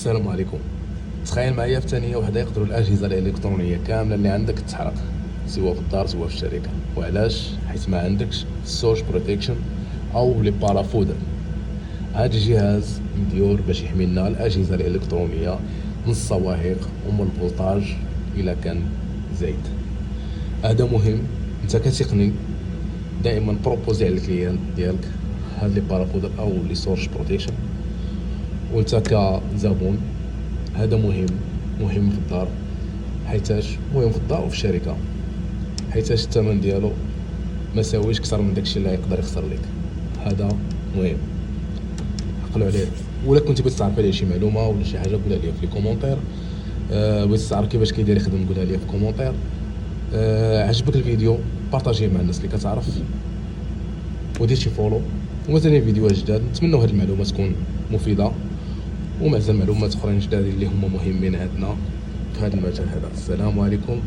السلام عليكم. تخيل معايا في ثانيه واحده يقدروا الاجهزه الالكترونيه كامله اللي عندك تحرق، سواء في الدار سواء في الشركه. وعلاش؟ حيت ما عندكش السورس بروتيكشن او لي بارافود. هذا الجهاز مديور باش يحمي لنا الاجهزه الالكترونيه من الصواعق ومن الفولتاج الا كان زايد. هذا مهم. انت كتقني دائما بروبوزي على الكليان ديالك هاد لي بارافود او لي سورس بروتيكشن. وانت كزبون هذا مهم في الدار، حيتاش مهم في الدار وفي الشركه، حيتاش الثمن ديالو ما ساويش كثر من داكشي اللي يقدر يخسر لك. هذا مهم، عقلوا عليه. ولا كنتي بغيتي تعرف عليه شي معلومه ولا شي حاجه قولها لي في لي كومونتير. بغيتي تعرف كيفاش كيدير يخدم قولها لي في كومونتير. عجبك الفيديو بارطاجيه مع الناس اللي كتعرف، ودير شي فولو. ومثلا فيديوهات جداد نتمنوا هذه المعلومه تكون مفيده، ومع معلومات اخرين جداد اللي هما مهمين عندنا في هذا المجال هذا. السلام عليكم.